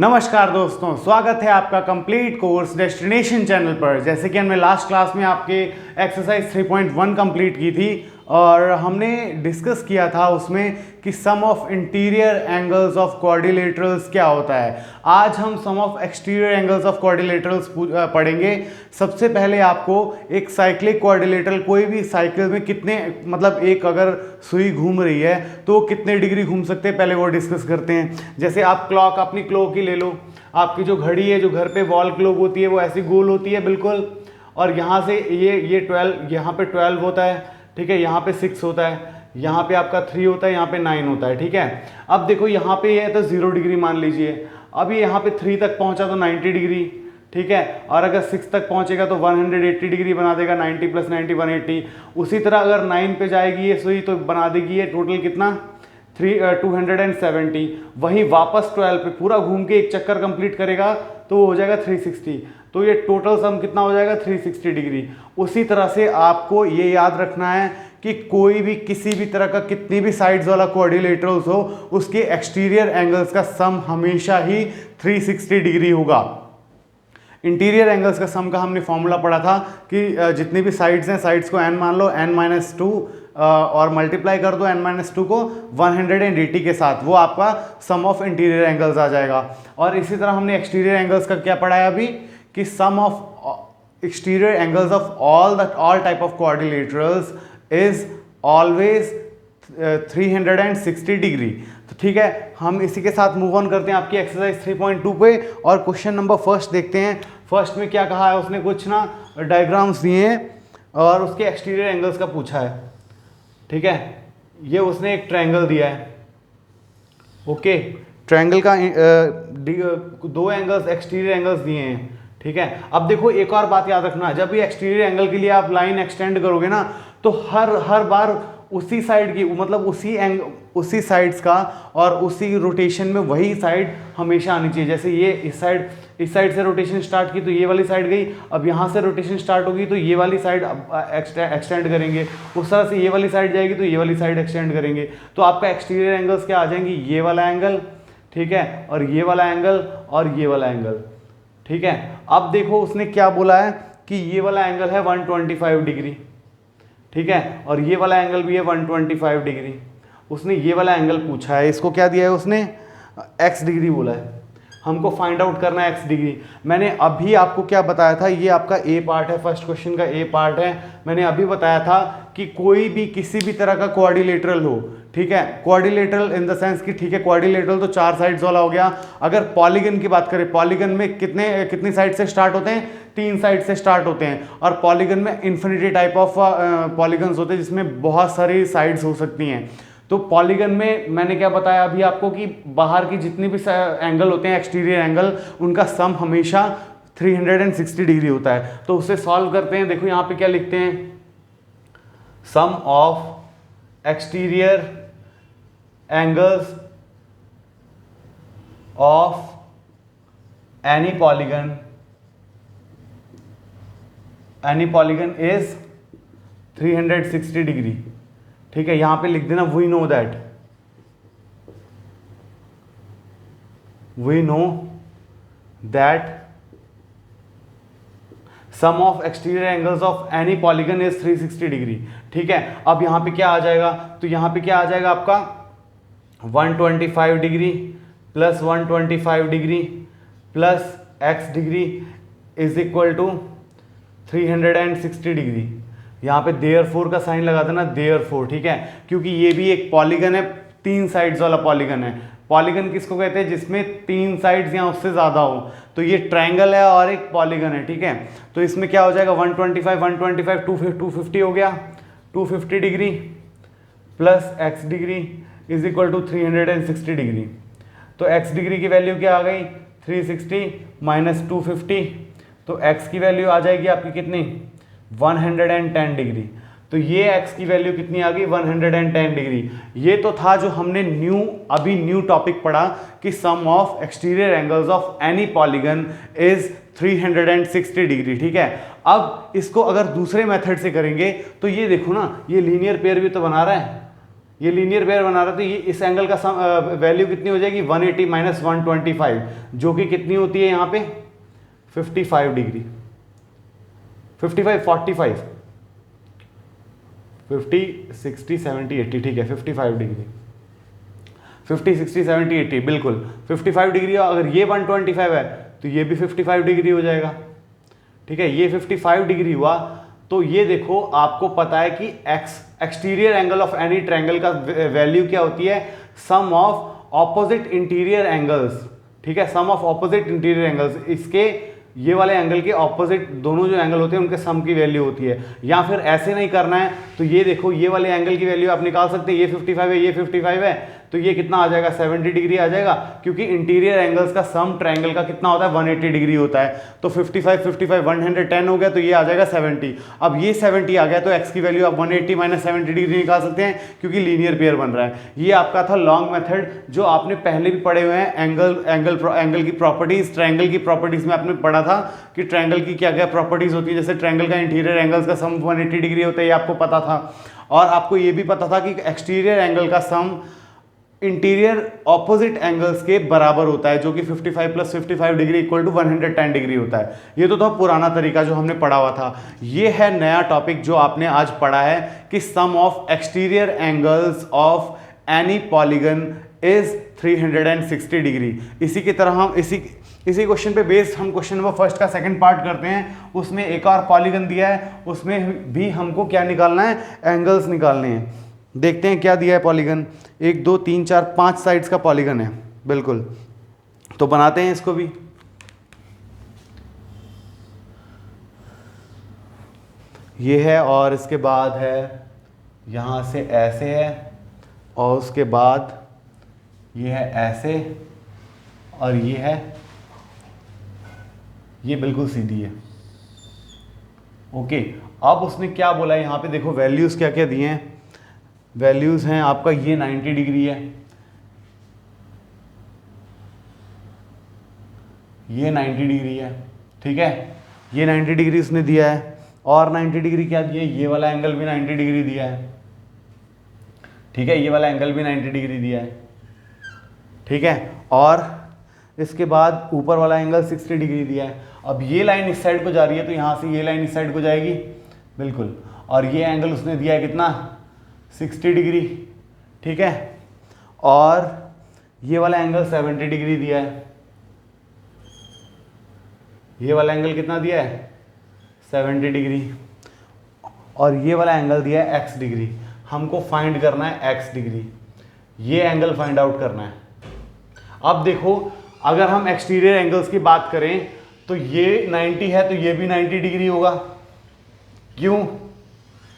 नमस्कार दोस्तों, स्वागत है आपका कंप्लीट कोर्स डेस्टिनेशन चैनल पर। जैसे कि हमने लास्ट क्लास में आपके एक्सरसाइज 3.1 कंप्लीट की थी और हमने डिस्कस किया था उसमें कि sum of interior angles of quadrilaterals क्या होता है। आज हम sum of exterior angles of quadrilaterals पढ़ेंगे। सबसे पहले आपको एक साइक्लिक क्वाड्रिलेटरल, कोई भी साइकिल में कितने एक अगर सुई घूम रही है तो कितने डिग्री घूम सकते हैं, पहले वो डिस्कस करते हैं। जैसे आप क्लॉक, अपनी क्लॉक ही ले लो। आपकी जो घड़ी है, जो घर पे वॉल क्लॉक होती है, वो ऐसी गोल होती है बिल्कुल, और यहाँ से ये 12, यहाँ पे 12 होता है, ठीक है, यहाँ पे 6 होता है, यहाँ पे आपका 3 होता है, यहाँ पे 9 होता है, ठीक है। अब देखो यहाँ पे ये तो 0 डिग्री मान लीजिए। अब ये यहाँ पे 3 तक पहुँचा तो 90 डिग्री, ठीक है। और अगर 6 तक पहुँचेगा तो 180 डिग्री बना देगा, 90 + 90 180। उसी तरह अगर 9 पे जाएगी ये सुई तो बना देगी ये टोटल कितना 270। वहीं वापस 12 पे पूरा घूम के एक चक्कर कंप्लीट करेगा तो वो हो जाएगा 360। तो ये टोटल सम कितना हो जाएगा 360 डिग्री। उसी तरह से आपको ये याद रखना है कि कोई भी किसी भी तरह का कितनी भी साइड्स वाला क्वाड्रिलेटरल्स हो, उसके एक्सटीरियर एंगल्स का सम हमेशा ही 360 डिग्री होगा। इंटीरियर एंगल्स का सम का हमने फॉर्मूला पढ़ा था कि जितनी भी साइड्स हैं, साइड्स को n मान लो, n-2 और मल्टीप्लाई कर दो n-2 को 180 के साथ, वो आपका सम ऑफ इंटीरियर एंगल्स आ जाएगा। और इसी तरह हमने एक्सटीरियर एंगल्स का क्या पढ़ा है अभी कि sum of exterior angles of all type of quadrilaterals is always 360 degree. तो ठीक है, हम इसी के साथ मूव ऑन करते हैं आपकी एक्सरसाइज 3.2 पे और क्वेश्चन नंबर फर्स्ट देखते हैं। फर्स्ट में क्या कहा है उसने, कुछ ना डायग्राम्स दिए हैं और उसके एक्सटीरियर एंगल्स का पूछा है, ठीक है। ये उसने एक ट्रायंगल दिया है, ओके। ट्रायंगल का दो एंगल्स, एक्सटीरियर एंगल्स दिए हैं, ठीक है। अब देखो एक और बात याद रखना, जब भी एक्सटीरियर एंगल के लिए आप लाइन एक्सटेंड करोगे ना तो हर बार उसी साइड की, उसी साइड्स का और उसी रोटेशन में वही साइड हमेशा आनी चाहिए। जैसे ये इस साइड से रोटेशन स्टार्ट की तो ये वाली साइड गई, अब यहाँ से रोटेशन स्टार्ट होगी तो ये वाली साइड एक्सटेंड करेंगे। उस तरह से ये वाली साइड जाएगी तो ये वाली साइड एक्सटेंड करेंगे। तो आपका एक्सटीरियर एंगल्स क्या आ जाएंगे, ये वाला एंगल, ठीक है, और ये वाला एंगल और ये वाला एंगल, ठीक है। अब देखो उसने क्या बोला है कि ये वाला एंगल है 125 डिग्री, ठीक है, और ये वाला एंगल भी है 125 डिग्री। उसने ये वाला एंगल पूछा है, इसको क्या दिया है उसने, x डिग्री बोला है। हमको फाइंड आउट करना है x डिग्री। मैंने अभी आपको क्या बताया था, ये आपका ए पार्ट है, फर्स्ट क्वेश्चन का ए पार्ट है। मैंने अभी बताया था कि कोई भी किसी भी तरह का क्वाड्रिलेटरल हो, ठीक है, क्वाड्रिलेटरल इन द सेंस कि, ठीक है, क्वाड्रिलेटरल तो 4 साइड्स वाला हो गया। अगर पॉलीगन की बात करें, पॉलीगन में कितनी साइड से स्टार्ट होते हैं, 3 साइड से स्टार्ट होते हैं। और पॉलीगन में इन्फिनिटी टाइप ऑफ पॉलीगन्स होते हैं जिसमें बहुत सारी साइड्स हो सकती हैं। तो पॉलीगन में मैंने क्या बताया अभी आपको कि बाहर की जितनी भी एंगल होते हैं, एक्सटीरियर एंगल, उनका सम हमेशा 360 डिग्री होता है। तो उसे सॉल्व करते हैं। देखो यहाँ पे क्या लिखते हैं, sum of exterior angles of any polygon is 360 degree, ठीक है। यहां पे लिख देना we know that sum of exterior angles of any polygon is 360 degree, ठीक है। अब यहां पे क्या आ जाएगा, तो यहां पे क्या आ जाएगा आपका 125 degree plus 125 degree plus x degree is equal to 360 degree. यहाँ पे देयरफॉर का साइन लगा देना, देयरफॉर, ठीक है, क्योंकि ये भी एक पॉलीगन है, 3 साइड्स वाला पॉलीगन है। पॉलीगन किसको कहते हैं, जिसमें 3 साइड्स या उससे ज़्यादा हो। तो ये ट्रायंगल है और एक पॉलीगन है, ठीक है। तो इसमें क्या हो जाएगा 125 250 हो गया, 250 degree plus x degree is equal to 360 degree. तो x डिग्री की वैल्यू क्या आ गई, 360 माइनस 250, तो x की वैल्यू आ जाएगी आपकी कितनी, 110 डिग्री। तो ये x की वैल्यू कितनी आ गई, 110 डिग्री। ये तो था जो हमने अभी न्यू टॉपिक पढ़ा कि sum of exterior angles of any polygon is 360 degree, ठीक है। अब इसको अगर दूसरे मेथड से करेंगे तो ये देखो ना, ये लीनियर पेयर भी तो बना रहा है, ये लीनियर पेयर बना रहा, तो ये इस एंगल का वैल्यू कितनी हो जाएगी 180 माइनस 125, जो कि कितनी होती है यहाँ पे 55 डिग्री, 55 45 50 60 70 80, ठीक है 55 डिग्री, 50 60 70 80 बिल्कुल 55 डिग्री। अगर ये 125 है तो ये भी 55 डिग्री हो जाएगा, ठीक है। ये 55 डिग्री हुआ, तो ये देखो आपको पता है कि exterior angle of any triangle का वैल्यू क्या होती है, sum of opposite interior angles, ठीक है, sum of opposite interior angles, इसके ये वाले एंगल के ऑपोजिट दोनों जो एंगल होते हैं उनके सम की वैल्यू होती है। या फिर ऐसे नहीं करना है तो ये देखो ये वाले एंगल की वैल्यू आप निकाल सकते हैं, ये 55 है ये 55 है, तो ये कितना आ जाएगा 70 डिग्री आ जाएगा, क्योंकि इंटीरियर एंगल्स का सम ट्रायंगल का कितना होता है 180 डिग्री होता है। तो 55 55 110 हो गया, तो ये आ जाएगा 70। अब ये 70 आ गया तो x की वैल्यू आप 180 माइनस 70 डिग्री निकाल सकते हैं, क्योंकि लीनियर पेयर बन रहा है। ये आपका था लॉन्ग मेथड, जो आपने पहले भी पढ़े हुए हैं। एंगल की प्रॉपर्टीज, ट्रायंगल की प्रॉपर्टीज में आपने पढ़ा था कि ट्रायंगल की क्या क्या प्रॉपर्टीज होती है। जैसे ट्रायंगल का इंटीरियर एंगल्स का सम 180 डिग्री होता है, ये आपको पता था। और आपको ये भी पता था कि एक्सटीरियर एंगल का सम इंटीरियर ऑपोजिट एंगल्स के बराबर होता है, जो कि 55 plus 55 degree equal to 110 degree होता है। ये तो था पुराना तरीका जो हमने पढ़ा हुआ था। ये है नया टॉपिक जो आपने आज पढ़ा है कि sum of exterior angles of any polygon is 360 degree. इसी की तरह हम इसी क्वेश्चन पे बेस्ड हम क्वेश्चन नंबर फर्स्ट का सेकंड पार्ट करते हैं। उसमें एक और पॉलीगन दिया है, उसमें भी हमको क्या निकालना है, एंगल्स निकालने हैं। देखते हैं क्या दिया है पॉलीगन, 1 2 3 4 5 साइड्स का पॉलीगन है बिल्कुल। तो बनाते हैं इसको भी। ये है और इसके बाद है यहाँ से ऐसे है, और उसके बाद ये है ऐसे, और ये है, ये बिल्कुल सीधी है। ओके, अब उसने क्या बोला है यहाँ पे, देखो वैल्यूज क्या क्या दिए हैं। वैल्यूज हैं आपका, ये 90 डिग्री है, ये 90 डिग्री है, ठीक है, ये 90 डिग्री उसने दिया है। और 90 डिग्री क्या दिया है, ये वाला एंगल भी 90 डिग्री दिया है, ठीक है, ये वाला एंगल भी 90 डिग्री दिया है, ठीक है। और इसके बाद ऊपर वाला एंगल 60 डिग्री दिया है। अब ये लाइन इस साइड को जा रही है, तो यहाँ से ये लाइन इस साइड को जाएगी बिल्कुल। और ये एंगल उसने दिया है कितना, 60 डिग्री, ठीक है। और ये वाला एंगल 70 डिग्री दिया है, ये वाला एंगल कितना दिया है 70 डिग्री। और ये वाला एंगल दिया है x डिग्री। हमको फाइंड करना है x डिग्री, ये एंगल फाइंड आउट करना है। अब देखो, अगर हम एक्सटीरियर एंगल्स की बात करें तो ये 90 है, तो ये भी 90 डिग्री होगा। क्यों,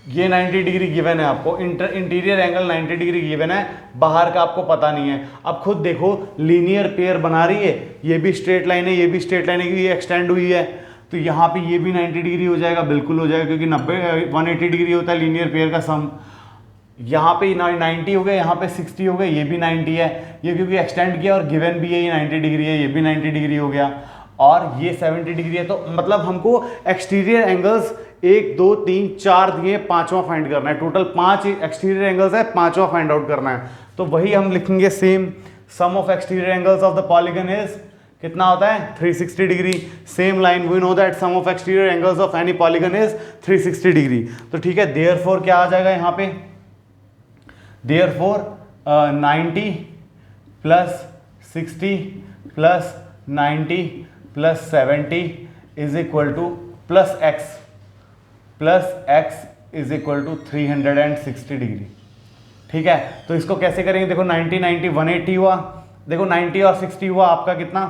ये 90 डिग्री गिवन है आपको, इंटीरियर एंगल 90 डिग्री गिवन है, बाहर का आपको पता नहीं है। अब खुद देखो, लीनियर पेयर बना रही है, ये भी स्ट्रेट लाइन है, ये भी स्ट्रेट लाइन है, ये एक्सटेंड हुई है, तो यहाँ पे ये भी 90 डिग्री हो जाएगा, बिल्कुल हो जाएगा, क्योंकि 180 डिग्री होता है लीनियर पेयर का सम। यहाँ पे 90 हो गया, यहाँ पे 60 हो गया, ये भी 90 है, ये क्योंकि एक्सटेंड किया और गिवन भी है, ये 90 डिग्री है, ये भी 90 डिग्री हो गया, और ये 70 डिग्री है। तो मतलब हमको एक्सटीरियर एंगल्स 1 2 3 4 दिए, पांचवा फाइंड करना है। टोटल 5 एक्सटीरियर एंगल्स है, पांचवा फाइंड आउट करना है। तो वही हम लिखेंगे same, sum of exterior angles of the polygon is कितना होता है 360 degree. Same line, we know that sum of exterior angles of any polygon is 360 degree. तो ठीक है, देयरफॉर क्या आ जाएगा यहाँ पे, therefore 90 plus 60 plus 90 plus 70 is equal to plus x is equal to 360 degree. ठीक है, तो इसको कैसे करेंगे, देखो 90 90 180 हुआ, देखो 90 और 60 हुआ आपका कितना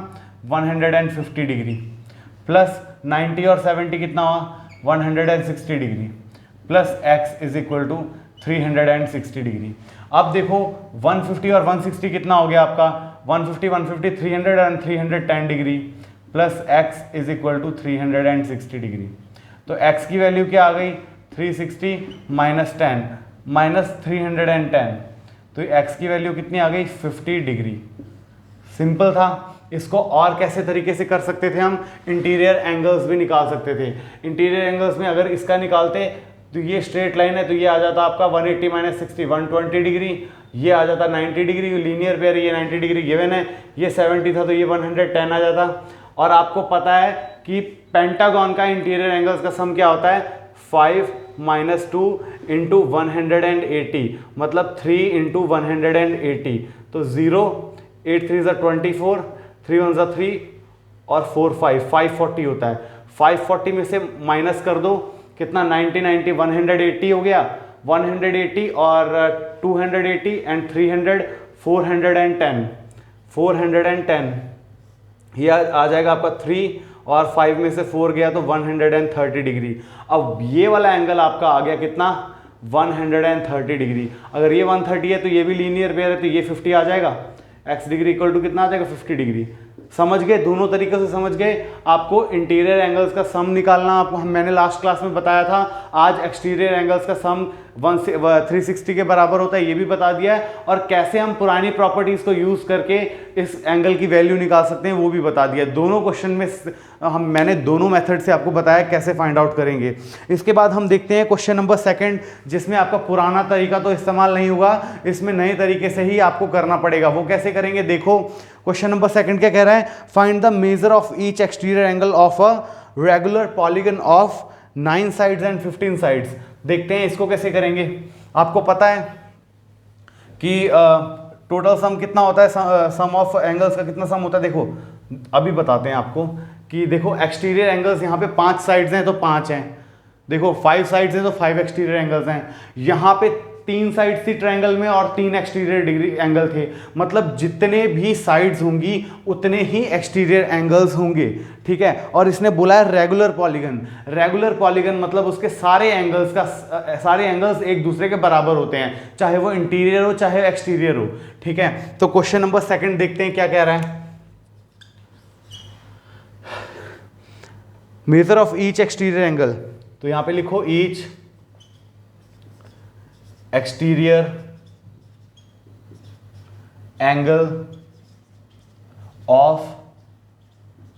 150 डिग्री, प्लस 90 और 70 कितना हुआ 160 degree, plus x is equal to 360 degree. अब देखो 150 और 160 कितना हो गया आपका 150 150 300 और 310 degree, plus x is equal to 360 degree. तो x की वैल्यू क्या आ गई 360 माइनस 10 माइनस 310, तो x की वैल्यू कितनी आ गई 50 डिग्री। सिंपल था। इसको और कैसे तरीके से कर सकते थे हम, इंटीरियर एंगल्स भी निकाल सकते थे। इंटीरियर एंगल्स में अगर इसका निकालते तो ये स्ट्रेट लाइन है, तो ये आ जाता आपका 180 माइनस 60 120 डिग्री, ये आ जाता 90 डिग्री, लीनियर पेयर, ये 90 डिग्री गिवन है, ये 70 था तो ये 110 आ जाता। और आपको पता है कि पेंटागन का इंटीरियर एंगल्स का सम क्या होता है, 5 माइनस 2 इंटू 180, मतलब 3 इंटू 180, तो 0 8 3 ज़ा 24, 3 1 ज़ा 3 और 4 540 होता है। 540 में से माइनस कर दो कितना, 90 90 180 हो गया, 180 और 280 एंड 300 410 ये आ जाएगा आपका 3 और 5 में से 4 गया तो 130 डिग्री। अब ये वाला एंगल आपका आ गया कितना, 130 डिग्री। अगर ये 130 है तो ये भी लीनियर पेयर है तो ये 50 आ जाएगा, x डिग्री इक्वल टू कितना आ जाएगा, 50 डिग्री। समझ गए, दोनों तरीके से समझ गए। आपको इंटीरियर एंगल्स का सम निकालना आपको मैंने लास्ट क्लास में बताया था। आज एक्सटीरियर एंगल्स का सम 360 के बराबर होता है, ये भी बता दिया है। और कैसे हम पुरानी प्रॉपर्टीज को यूज करके इस एंगल की वैल्यू निकाल सकते हैं वो भी बता दिया। दोनों क्वेश्चन में मैंने दोनों मेथड से आपको बताया कैसे फाइंड आउट करेंगे। इसके बाद हम देखते हैं क्वेश्चन नंबर 2, जिसमें आपका पुराना तरीका तो इस्तेमाल नहीं होगा, इसमें नए तरीके से ही आपको करना पड़ेगा। वो कैसे करेंगे, देखो क्वेश्चन नंबर 2 क्या कह रहा है, find the major of each exterior angle of a regular polygon of 9 sides and 15 sides. देखते हैं इसको कैसे करेंगे। आपको पता है कि टोटल सम कितना होता है, सम ऑफ एंगल्स का कितना सम होता है। देखो अभी बताते हैं आपको कि देखो एक्सटीरियर एंगल्स यहाँ पे 5 साइड्स हैं तो 5 हैं, देखो 5 साइड्स हैं तो 5 एक्सटीरियर एंगल्स हैं। यहाँ पे 3 साइड्स थी ट्रायंगल में और 3 एक्सटीरियर डिग्री एंगल थे, मतलब जितने भी साइड्स होंगी उतने ही एक्सटीरियर एंगल्स होंगे, ठीक है। और इसने बोला है रेगुलर पॉलीगन। रेगुलर पॉलीगन मतलब उसके सारे एंगल्स एक दूसरे के बराबर होते हैं, चाहे वो इंटीरियर हो चाहे एक्सटीरियर हो, ठीक है। तो क्वेश्चन नंबर 2 देखते हैं क्या कह रहा है। Major of each exterior angle, तो यहां पे लिखो each exterior angle of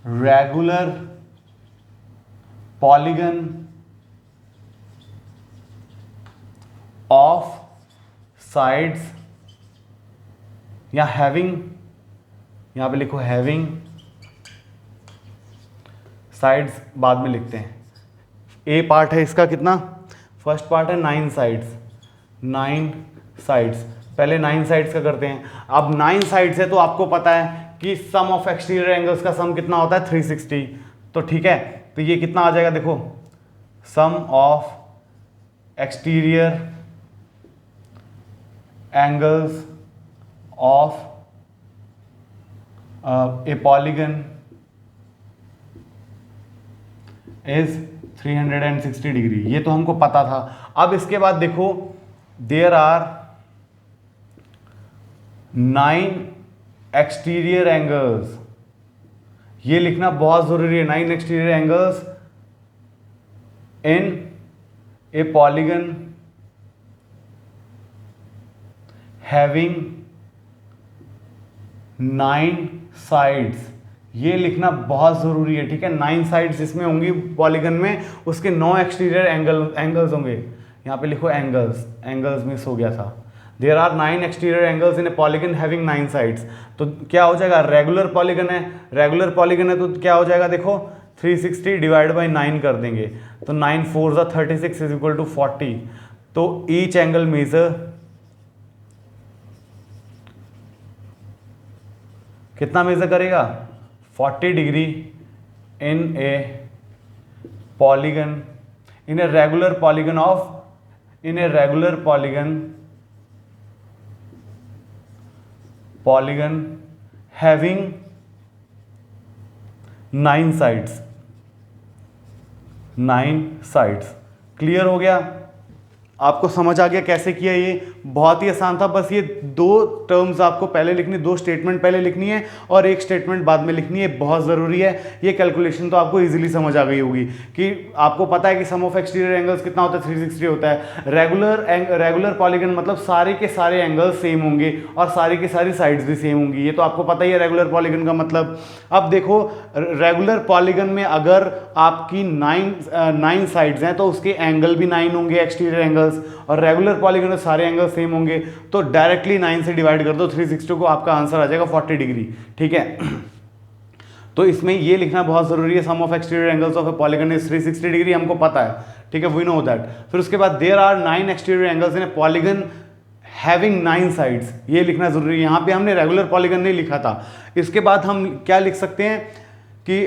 regular polygon of sides, या हैविंग, यहां पे लिखो हैविंग, साइड्स बाद में लिखते हैं। ए पार्ट है इसका कितना, फर्स्ट पार्ट है 9 साइड्स, 9 साइड्स, पहले 9 साइड्स का करते हैं। अब 9 साइड्स है तो आपको पता है कि सम ऑफ एक्सटीरियर एंगल्स का सम कितना होता है, 360, तो ठीक है। तो ये कितना आ जाएगा, देखो sum of exterior angles of a polygon is 360 degree, ये तो हमको पता था। अब इसके बाद देखो देयर आर 9 एक्सटीरियर एंगल्स, ये लिखना बहुत जरूरी है। 9 exterior angles in a polygon having 9 sides, ये लिखना बहुत जरूरी है, ठीक है। 9 साइड्स जिसमें होंगी पॉलीगन में, उसके 9 एक्सटीरियर एंगल्स होंगे। यहाँ पे लिखो एंगल्स मिस हो गया था। There are 9 exterior angles in a polygon having 9 sides, तो क्या हो जाएगा, रेगुलर पॉलीगन है, रेगुलर पॉलीगन है तो क्या हो जाएगा, देखो 360 डिवाइड बाई 9 कर देंगे तो 9 4 ज़ा 36 इज इक्वल टू 40। तो ईच एंगल मेजर कितना मेजर करेगा, 40 degree in a polygon, in a regular polygon of, in a regular polygon having 9 sides, 9 sides. Clear हो गया, आपको समझ आ गया कैसे किया ये। बहुत ही आसान था, बस ये दो टर्म्स आपको पहले लिखनी, दो स्टेटमेंट पहले लिखनी है और एक स्टेटमेंट बाद में लिखनी है, बहुत ज़रूरी है। ये कैलकुलेशन तो आपको इजीली समझ आ गई होगी कि आपको पता है कि सम ऑफ एक्सटीरियर एंगल्स कितना होता है, 360 होता है। रेगुलर पॉलीगन मतलब सारे के सारे एंगल्स सेम होंगे और सारी की सारी साइड्स भी सेम होंगी, ये तो आपको पता ही है रेगुलर पॉलीगन का मतलब। अब देखो रेगुलर पॉलीगन में अगर आपकी 9 साइड्स हैं तो उसके एंगल भी 9 होंगे एक्सटीरियर एंगल्स, और रेगुलर पॉलीगन में सारे एंगल सेम होंगे, तो डायरेक्टली 9 से डिवाइड कर दो 360 को, आपका आंसर आ जाएगा 40 डिग्री। ठीक है, तो इसमें ये लिखना बहुत जरूरी है, sum of exterior angles of a polygon is 360 degree, हमको पता है। ठीक है, वी नो दैट। फिर उसके बाद there are 9 exterior angles in a polygon having 9 sides, ये लिखना जरूरी है। यहाँ पे हमने रेगुलर पॉलीगन नहीं लिखा था। इसके बाद हम क्या लिख सकते हैं कि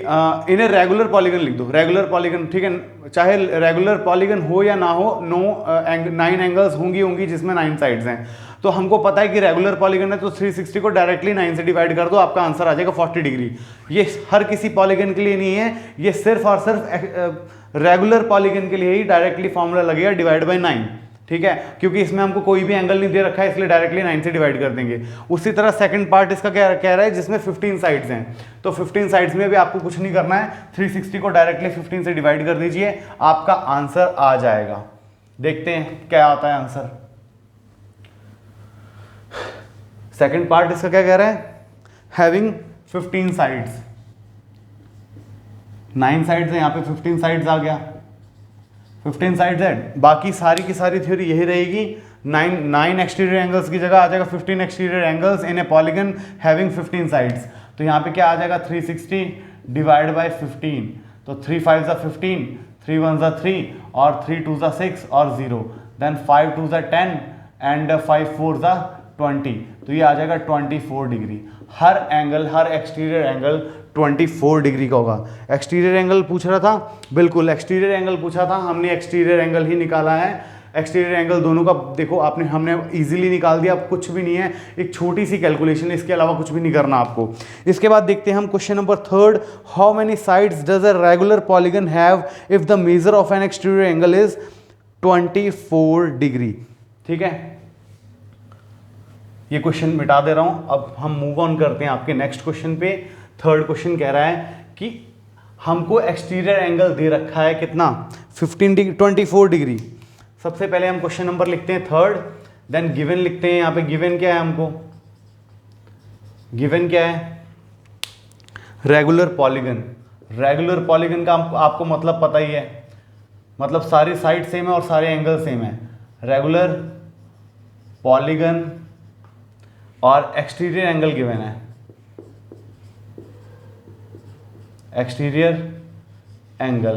इन्हें रेगुलर पॉलीगन लिख दो, रेगुलर पॉलीगन। ठीक है, चाहे रेगुलर पॉलीगन हो या ना हो, 9 एंगल्स होंगी जिसमें 9 साइड्स हैं। तो हमको पता है कि रेगुलर पॉलीगन है तो 360 को डायरेक्टली 9 से डिवाइड कर दो, आपका आंसर आ जाएगा 40 डिग्री। ये हर किसी पॉलीगन के लिए नहीं है, ये सिर्फ और सिर्फ रेगुलर पॉलीगन के लिए ही डायरेक्टली फॉर्मूला लगेगा डिवाइड बाई 9। ठीक है, क्योंकि इसमें हमको कोई भी एंगल नहीं दे रखा है, इसलिए डायरेक्टली 9 से डिवाइड कर देंगे। उसी तरह सेकंड पार्ट इसका क्या कह रहा है, जिसमें 15 साइड्स हैं, तो 15 साइड्स में भी आपको कुछ नहीं करना है, 360 को डायरेक्टली 15 से डिवाइड कर दीजिए, आपका आंसर आ जाएगा। देखते हैं क्या आता है आंसर। सेकंड पार्ट इसका क्या कह रहा है, हैविंग 15 साइड्स, 9 साइड्स है, यहाँ पे 15 साइड्स आ गया, 15 साइड्स है, बाकी सारी की सारी थ्योरी यही रहेगी। 9 एक्सटीरियर एंगल्स की जगह आ जाएगा 15 exterior angles in a polygon having 15 sides. तो यहाँ पे क्या आ जाएगा, 360 डिवाइड बाई 15, तो 3 5 ज़ा 15, 3 1 ज़ा 3 और 3 2 ज़ा 6 और 0, देन 5 2 ज़ा 10 एंड 5 4 ज़ा 20, तो ये आ जाएगा 24 डिग्री। हर एंगल, हर एक्सटीरियर एंगल 24 डिग्री का होगा। एक्सटीरियर एंगल पूछ रहा था, बिल्कुल एक्सटीरियर एंगल पूछा था, हमने एक्सटीरियर एंगल ही निकाला है। एक्सटीरियर एंगल दोनों का देखो हमने इजीली निकाल दिया, अब कुछ भी नहीं है, एक छोटी सी कैलकुलेशन, इसके अलावा कुछ भी नहीं करना आपको। इसके बाद देखते हैं हम question number 3, how many sides does a regular polygon have if the measure of N exterior angle is 24 degree. ठीक है, ये क्वेश्चन मिटा दे रहा हूं, अब हम मूव ऑन करते हैं आपके नेक्स्ट क्वेश्चन पे। थर्ड क्वेश्चन कह रहा है कि हमको एक्सटीरियर एंगल दे रखा है कितना, 24 डिग्री। सबसे पहले हम क्वेश्चन नंबर लिखते हैं थर्ड, देन गिवन लिखते हैं। यहाँ पे गिवन क्या है, हमको गिवन क्या है, रेगुलर पॉलीगन। रेगुलर पॉलीगन का आपको मतलब पता ही है, मतलब सारी साइड सेम है और सारे एंगल सेम है। रेगुलर पॉलीगन और एक्सटीरियर एंगल गिवन है, एक्सटीरियर एंगल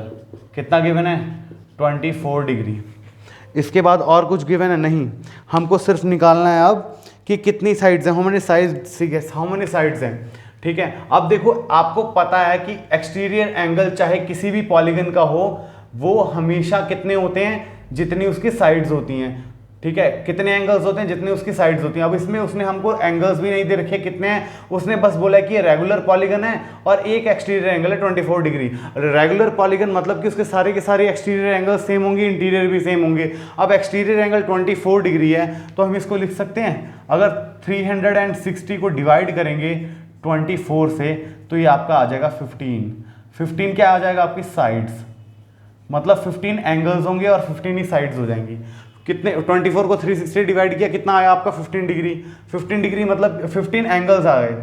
कितना गिवन है, 24 डिग्री। इसके बाद और कुछ गिवन है नहीं, हमको सिर्फ निकालना है अब कि कितनी साइड्स हैं, हाउ मेनी साइड्स हैं। ठीक है, अब देखो आपको पता है कि एक्सटीरियर एंगल चाहे किसी भी पॉलीगन का हो, वो हमेशा कितने होते हैं, जितनी उसकी साइड्स होती हैं। ठीक है, कितने एंगल्स होते हैं, जितने उसकी साइड्स होती हैं। अब इसमें उसने हमको एंगल्स भी नहीं दे रखे कितने हैं, उसने बस बोला कि ये रेगुलर पॉलीगन है और एक एक्सटीरियर एंगल है 24 डिग्री। रेगुलर पॉलीगन मतलब कि उसके सारे के सारे एक्सटीरियर एंगल्स सेम होंगे, इंटीरियर भी सेम होंगे। अब एक्सटीरियर एंगल 24 डिग्री है तो हम इसको लिख सकते हैं, अगर 360 को डिवाइड करेंगे 24 से तो ये आपका आ जाएगा 15 क्या आ जाएगा, आपकी साइड्स, मतलब 15 एंगल्स होंगे और 15 ही साइड्स हो जाएंगी। कितने, 24 को 360 डिवाइड किया, कितना आया आपका 15 डिग्री। 15 डिग्री मतलब 15 एंगल्स आ गए,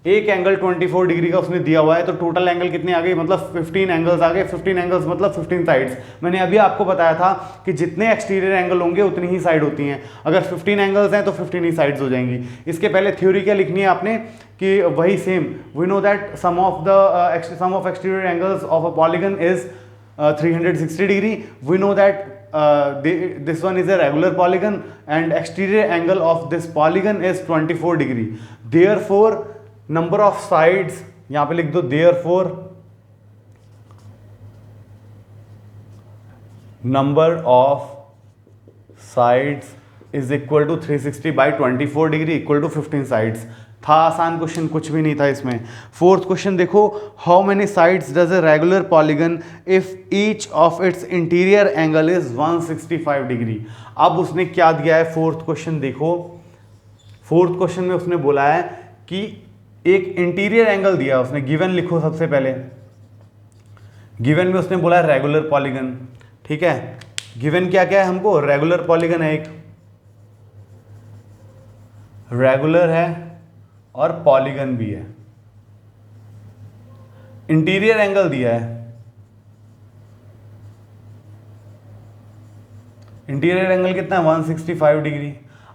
एक एंगल 24 डिग्री का उसने दिया हुआ है, तो टोटल एंगल कितने आ गए, मतलब 15 एंगल्स आ गए। 15 एंगल्स मतलब 15 साइड्स। मैंने अभी आपको बताया था कि जितने एक्सटीरियर एंगल होंगे उतनी ही साइड होती हैं, अगर 15 एंगल्स हैं तो 15 ही साइड्स हो जाएंगी। इसके पहले थ्योरी क्या लिखनी है आपने कि वही same, we know that sum of exterior angles of a polygon is 360 degree. We know that this one is a regular polygon and exterior angle of this polygon is 24 degree. Therefore number of sides, यहाँ पे लिख दो therefore number of sides is equal to 360 by 24 degree equal to 15 sides. था आसान question, कुछ भी नहीं था इसमें। फोर्थ क्वेश्चन देखो, how many sides does a regular polygon if each of its interior angle is 165 degree. अब उसने क्या दिया है, फोर्थ क्वेश्चन देखो, फोर्थ क्वेश्चन में उसने बोला है कि एक इंटीरियर एंगल दिया उसने, गिवन लिखो सबसे पहले, गिवन में उसने बोला है रेगुलर पॉलीगन, ठीक है। गिवन क्या क्या है हमको, रेगुलर पॉलीगन है, एक रेगुलर है और पॉलीगन भी है, इंटीरियर एंगल दिया है, इंटीरियर एंगल कितना है 165 डिग्री।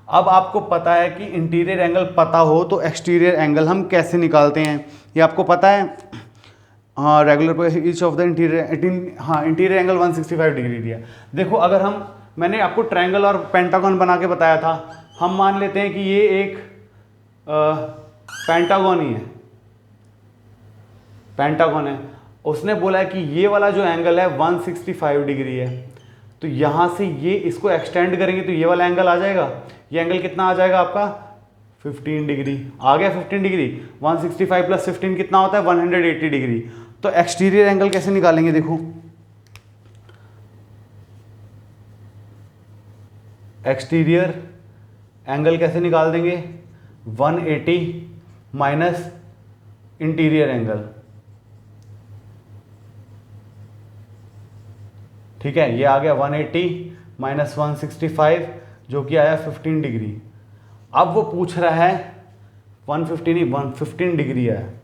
अब आपको पता है कि इंटीरियर एंगल पता हो तो एक्सटीरियर एंगल हम कैसे निकालते हैं, ये आपको पता है। हाँ, regular each of the interior, हाँ इंटीरियर एंगल 165 डिग्री दिया। देखो अगर हम, मैंने आपको ट्रायंगल और पेंटागन बना के बताया था, हम मान लेते हैं कि ये एक पेंटागन ही है, पेंटागन है, उसने बोला है कि ये वाला जो एंगल है 165 डिग्री है, तो यहाँ से ये इसको एक्सटेंड करेंगे तो ये वाला एंगल आ जाएगा, ये एंगल कितना आ जाएगा आपका 15 डिग्री, आ गया 15 डिग्री, 165 प्लस 15 कितना होता है 180 डिग्री। तो एक्सटीरियर एंगल कैसे निकालेंगे, देखो एक्सटीरियर एंगल कैसे निकाल देंगे, 180 माइनस इंटीरियर एंगल, ठीक है, ये आ गया 180 माइनस 165 जो कि आया 15 डिग्री। अब वो पूछ रहा है 150 नहीं 115 डिग्री है,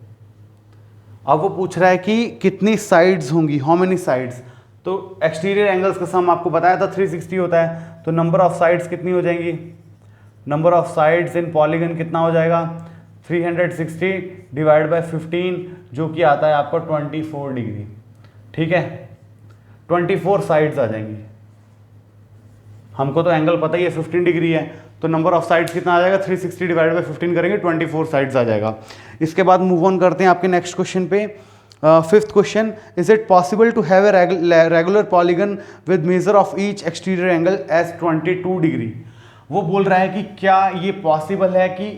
अब वो पूछ रहा है कि कितनी साइड्स होंगी, हाउ मेनी साइड्स। तो एक्सटीरियर एंगल्स का सम आपको बताया था 360 होता है, तो नंबर ऑफ साइड्स कितनी हो जाएंगी, number of sides in polygon कितना हो जाएगा 360 डिवाइड बाय 15 जो कि आता है आपको 24 डिग्री, ठीक है, 24 साइड्स आ जाएंगी। हमको तो एंगल पता ही है 15 डिग्री है, तो नंबर ऑफ साइड्स कितना आ जाएगा 360 डिवाइड बाय 15 करेंगे 24 साइड्स आ जाएगा। इसके बाद मूव ऑन करते हैं आपके नेक्स्ट क्वेश्चन पे। Fifth question, is it possible to have a regular polygon with measure of each exterior angle as 22 degree. वो बोल रहा है कि क्या ये पॉसिबल है कि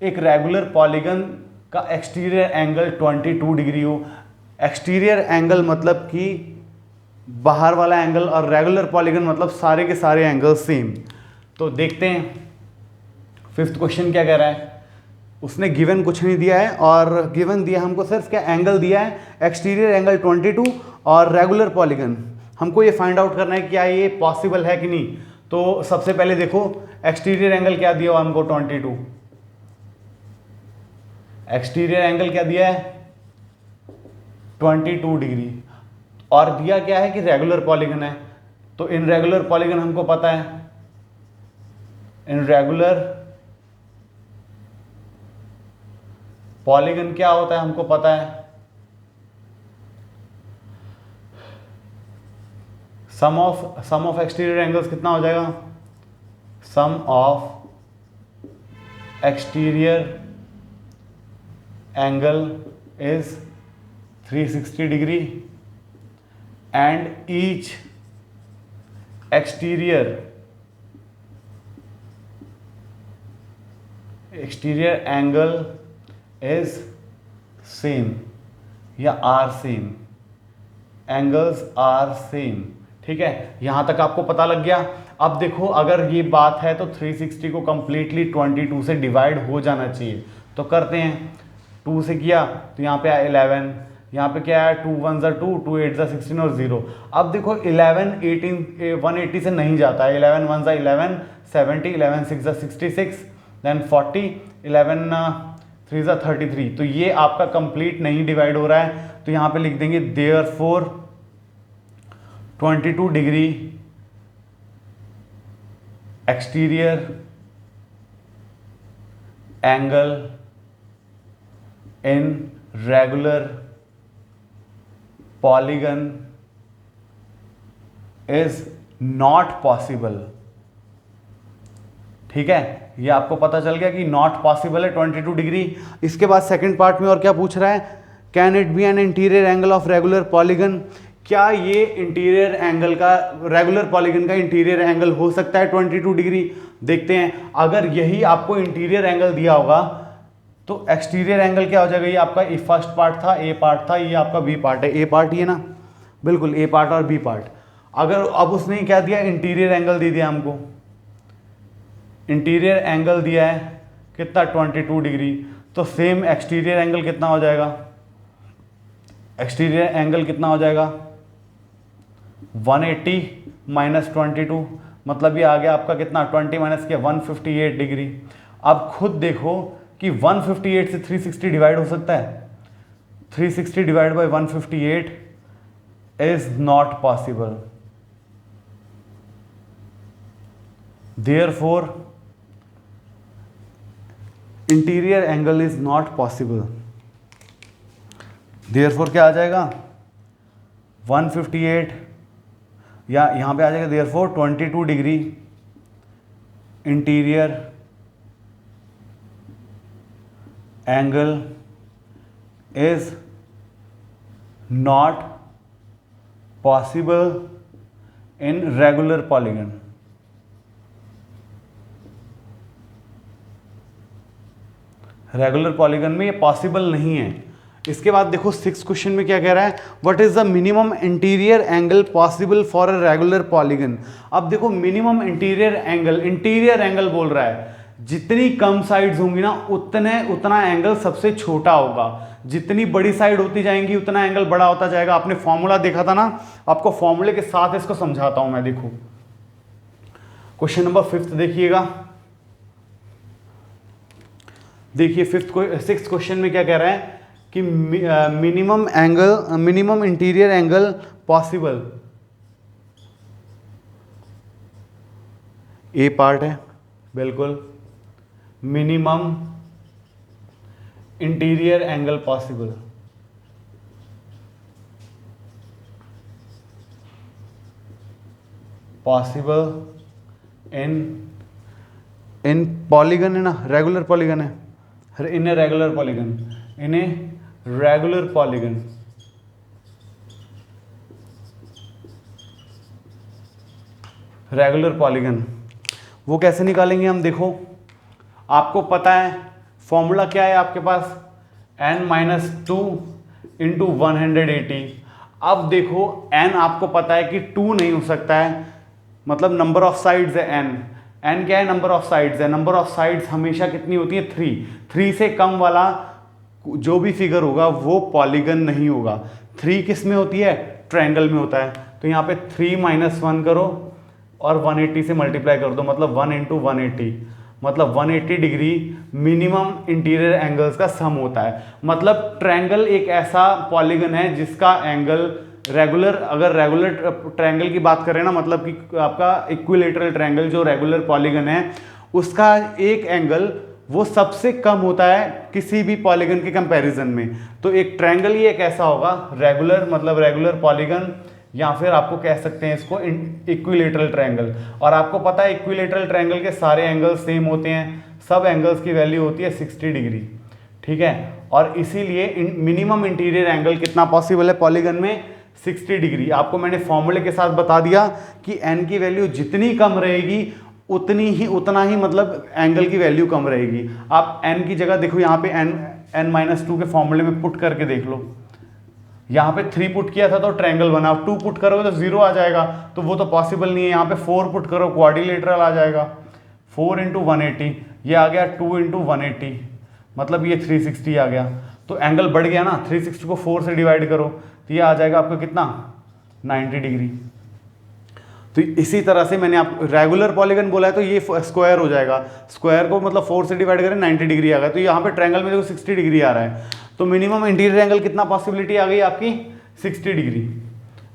एक रेगुलर पॉलीगन का एक्सटीरियर एंगल 22 डिग्री हो। एक्सटीरियर एंगल मतलब कि बाहर वाला एंगल, और रेगुलर पॉलीगन मतलब सारे के सारे एंगल सेम। तो देखते हैं फिफ्थ क्वेश्चन क्या कह रहा है। उसने गिवन कुछ नहीं दिया है, और गिवन दिया हमको सिर्फ क्या एंगल दिया है, एक्सटीरियर एंगल 22 और रेगुलर पॉलीगन। हमको ये फाइंड आउट करना है कि क्या ये पॉसिबल है कि नहीं। तो सबसे पहले देखो एक्सटीरियर एंगल क्या दिया हुआ हमको 22, एक्सटीरियर एंगल क्या दिया है 22 डिग्री, और दिया क्या है कि रेगुलर पॉलीगन है। तो इन रेगुलर पॉलीगन हमको पता है, इन रेगुलर पॉलीगन क्या होता है हमको पता है, सम ऑफ एक्सटीरियर एंगल्स कितना हो जाएगा, sum of exterior angle is 360 degree and each exterior angle is same या are same, angles are same, ठीक है। यहां तक आपको पता लग गया। अब देखो अगर ये बात है तो 360 को कंप्लीटली 22 से डिवाइड हो जाना चाहिए। तो करते हैं, 2 से किया तो यहाँ पे आया 11, यहाँ पे क्या है 2 1 ज़ा 2, 2 8 ज़ा 16 और 0। अब देखो 11 18 180 से नहीं जाता है, 11 1 ज़ा 11 70, 11 6 ज़ा 66, देन 40, 11 3 ज़ा 33। तो ये आपका कंप्लीट नहीं डिवाइड हो रहा है, तो यहाँ पे लिख देंगे therefore 22 degree exterior angle in regular polygon is not possible, ठीक है। ये आपको पता चल गया कि नॉट पॉसिबल है 22 डिग्री। इसके बाद सेकंड पार्ट में और क्या पूछ रहा है, can it be an interior angle of regular polygon. क्या ये इंटीरियर एंगल का, रेगुलर पॉलीगन का इंटीरियर एंगल हो सकता है 22 डिग्री। देखते हैं, अगर यही आपको इंटीरियर एंगल दिया होगा तो एक्सटीरियर एंगल क्या हो जाएगा, ये आपका ए फर्स्ट पार्ट था, ए पार्ट था, ये आपका बी पार्ट है, ए पार्ट ये ना, बिल्कुल ए पार्ट और बी पार्ट। अगर अब उसने क्या दिया, इंटीरियर एंगल दे दिया हमको, इंटीरियर एंगल दिया है कितना 22 डिग्री, तो सेम एक्सटीरियर एंगल कितना हो जाएगा, एक्सटीरियर एंगल कितना हो जाएगा 180 माइनस 22, मतलब ये आ गया आपका कितना 20 माइनस किया 158 डिग्री। अब खुद देखो कि 158 से 360 डिवाइड हो सकता है, 360 divide by 158 is not possible, therefore interior angle is not possible. Therefore क्या आ जाएगा 158 या यहाँ पे आ जाएगा therefore 22 degree interior angle is not possible in regular polygon. Regular polygon में ये पॉसिबल नहीं है। इसके बाद देखो 6 क्वेश्चन में क्या कह रहा है, what is the minimum interior angle possible for a regular polygon. अब देखो मिनिमम इंटीरियर एंगल बोल रहा है, जितनी कम साइड्स होंगी ना उतना एंगल सबसे छोटा होगा, जितनी बड़ी साइड होती जाएंगी उतना एंगल बड़ा होता जाएगा। आपने फॉर्मूला देखा था ना, आपको फॉर्मूले के साथ इसको समझाता हूं मैं। देखो क्वेश्चन नंबर 5 देखिएगा, देखिए 6th क्वेश्चन में क्या कह रहा है कि minimum interior angle possible, a part है बिल्कुल, minimum interior angle possible, in polygon है ना, रेगुलर पॉलीगन है, in a regular polygon, in a regular polygon. Regular polygon वो कैसे निकालेंगे हम, देखो आपको पता है फॉर्मूला क्या है आपके पास, n-2 इंटू 180। अब देखो n आपको पता है कि 2 नहीं हो सकता है, मतलब नंबर ऑफ साइड्स है n क्या है, नंबर ऑफ साइड्स है, नंबर ऑफ साइड्स हमेशा कितनी होती है 3 से कम वाला जो भी फिगर होगा वो पॉलीगन नहीं होगा। 3 किस में होती है, ट्रायंगल में होता है। तो यहाँ पे 3 - 1 करो और 180 से मल्टीप्लाई कर दो, मतलब 1 इंटू 180, मतलब 180 डिग्री मिनिमम इंटीरियर एंगल्स का सम होता है। मतलब ट्रायंगल एक ऐसा पॉलीगन है जिसका एंगल रेगुलर, अगर रेगुलर ट्रायंगल की बात करें ना, मतलब कि आपका इक्विलेटरल ट्रायंगल जो रेगुलर पॉलीगन है उसका एक एंगल वो सबसे कम होता है किसी भी पॉलीगन के कंपैरिजन में। तो एक ट्रायंगल ही एक ऐसा होगा रेगुलर, मतलब रेगुलर पॉलीगन, या फिर आपको कह सकते हैं इसको इक्विलेटरल ट्रायंगल। और आपको पता है इक्विलेटरल ट्रायंगल के सारे एंगल्स सेम होते हैं, सब एंगल्स की वैल्यू होती है 60 डिग्री, ठीक है। और इसीलिए मिनिमम इंटीरियर एंगल कितना पॉसिबल है पॉलीगन में, 60 डिग्री। आपको मैंने फॉर्मूले के साथ बता दिया कि n की वैल्यू जितनी कम रहेगी उतना ही मतलब एंगल की वैल्यू कम रहेगी। आप n की जगह देखो यहाँ पे n-2 के फॉर्मूले में पुट करके देख लो, यहाँ पे 3 पुट किया था तो ट्रायंगल बना, 2 पुट करोगे तो 0 आ जाएगा, तो वो तो पॉसिबल नहीं है। यहाँ पे 4 पुट करो क्वाड्रिलेटरल आ जाएगा, 4 इंटू 180, ये आ गया 2 इंटू 180, मतलब ये 360 आ गया। तो एंगल बढ़ गया ना, 360 को 4 से डिवाइड करो तो ये आ जाएगा आपका कितना 90 डिग्री। तो इसी तरह से मैंने आप रेगुलर पॉलीगन बोला है तो ये स्क्वायर हो जाएगा, स्क्वायर को मतलब 4 से डिवाइड करें 90 डिग्री आ गया। तो यहाँ पे ट्रायंगल में देखो 60 डिग्री आ रहा है, तो मिनिमम इंटीरियर एंगल कितना पॉसिबिलिटी आ गई आपकी 60 डिग्री,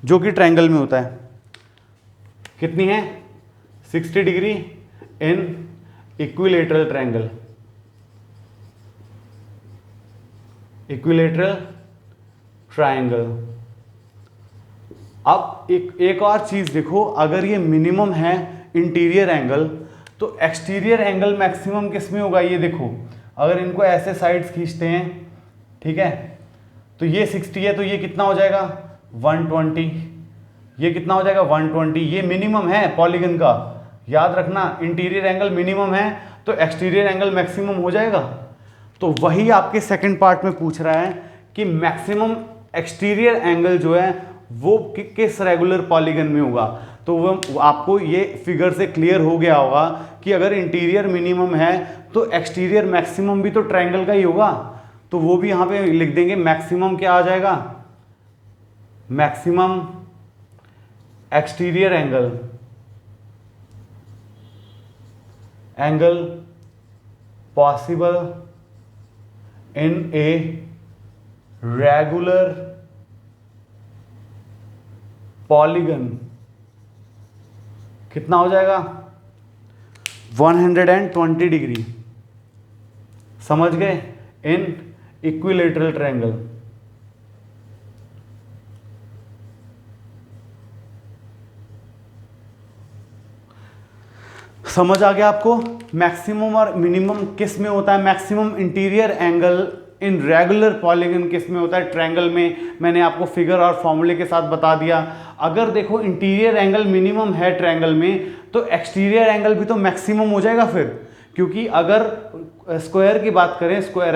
जो कि ट्रायंगल में होता है। कितनी है 60 degree in equilateral triangle, equilateral triangle. अब एक और चीज देखो, अगर ये मिनिमम है इंटीरियर एंगल तो एक्सटीरियर एंगल मैक्सिमम किस में होगा, ये देखो अगर इनको ऐसे साइड्स खींचते हैं, ठीक है, तो ये 60 है तो ये कितना हो जाएगा 120, ये कितना हो जाएगा 120, ये मिनिमम है पॉलीगन का, याद रखना इंटीरियर एंगल मिनिमम है तो एक्सटीरियर एंगल मैक्सिमम हो जाएगा। तो वही आपके सेकंड पार्ट में पूछ रहा है कि मैक्सिमम एक्सटीरियर एंगल जो है वो किस रेगुलर पॉलीगन में होगा। तो वो आपको ये फिगर से क्लियर हो गया होगा कि अगर इंटीरियर मिनिमम है तो एक्सटीरियर मैक्सिमम भी तो ट्रायंगल का ही होगा। तो वो भी यहां पे लिख देंगे, मैक्सिमम क्या आ जाएगा, maximum exterior angle possible in a regular polygon कितना हो जाएगा, 120 डिग्री। समझ गए, इन इक्विलेटरल ट्रायंगल। समझ आ गया आपको। मैक्सिमम और मिनिमम किस में होता है, maximum interior angle in regular polygon किस में होता है, ट्रायंगल में। मैंने आपको फिगर और फॉर्मूले के साथ बता दिया। अगर देखो इंटीरियर एंगल मिनिमम है ट्रायंगल में तो एक्सटीरियर एंगल भी तो मैक्सिमम हो जाएगा फिर, क्योंकि अगर स्क्वायर की बात करें, स्क्वायर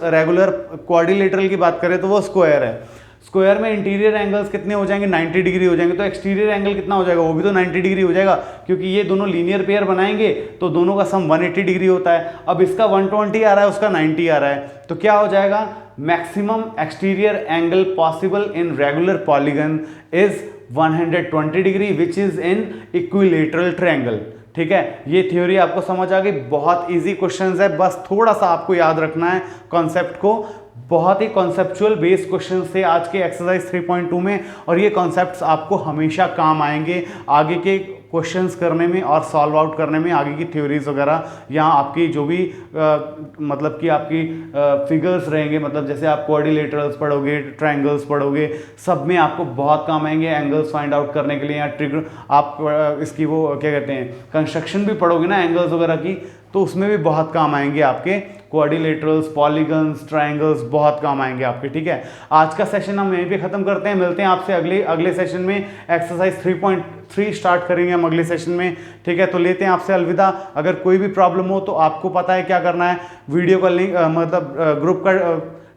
रेगुलर क्वाड्रिलेटरल की बात करें तो वो स्क्वायर है। स्क्वायर में इंटीरियर एंगल्स कितने हो जाएंगे, 90 डिग्री हो जाएंगे। तो एक्सटीरियर एंगल कितना हो जाएगा, वो भी तो 90 डिग्री हो जाएगा, क्योंकि ये दोनों लीनियर पेयर बनाएंगे तो दोनों का सम 180 डिग्री होता है। अब इसका 120 आ रहा है, उसका 90 आ रहा है, तो क्या हो जाएगा, maximum exterior angle possible in regular polygon is 120 degree which is in equilateral triangle. ठीक है, ये थ्योरी आपको समझ आ गई। बहुत इजी क्वेश्चंस है, बस थोड़ा सा आपको याद रखना है कॉन्सेप्ट को। बहुत ही कॉन्सेप्चुअल बेस्ड क्वेश्चन थे आज के एक्सरसाइज 3.2 में, और ये कॉन्सेप्ट्स आपको हमेशा काम आएंगे आगे के क्वेश्चंस करने में और सॉल्व आउट करने में। आगे की थ्योरीज वगैरह यहाँ आपकी जो भी मतलब कि आपकी फिगर्स रहेंगे, मतलब जैसे आप क्वाड्रिलेटरल्स पढ़ोगे, ट्रायंगल्स पढ़ोगे, सब में आपको बहुत काम आएंगे एंगल्स फाइंड आउट करने के लिए। या ट्रिगर आप इसकी वो क्या कहते हैं, कंस्ट्रक्शन भी पढ़ोगे ना एंगल्स वगैरह की, तो उसमें भी बहुत काम आएंगे आपके क्वाड्रिलेटरल्स, पॉलीगन्स, ट्रायंगल्स, बहुत काम आएंगे आपके। ठीक है, आज का सेशन हम यहीं पे खत्म करते हैं। मिलते हैं आपसे अगले सेशन में। एक्सरसाइज 3.3 स्टार्ट करेंगे हम अगले सेशन में। ठीक है, तो लेते हैं आपसे अलविदा। अगर कोई भी प्रॉब्लम हो तो आपको पता है क्या करना है, वीडियो का लिंक मतलब ग्रुप का,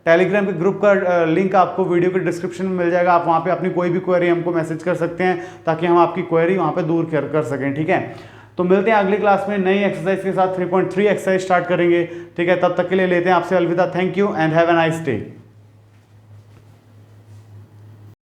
टेलीग्राम के ग्रुप का लिंक आपको वीडियो के डिस्क्रिप्शन में मिल जाएगा। आप वहाँ पे अपनी कोई भी क्वेरी हमको मैसेज कर सकते हैं, ताकि हम आपकी क्वेरी वहाँ पे दूर कर सकें। ठीक है, तो मिलते हैं अगली क्लास में नई एक्सरसाइज के साथ। 3.3 एक्सरसाइज स्टार्ट करेंगे। ठीक है, तब तक के लिए लेते हैं आपसे अलविदा। Thank you and have a nice day.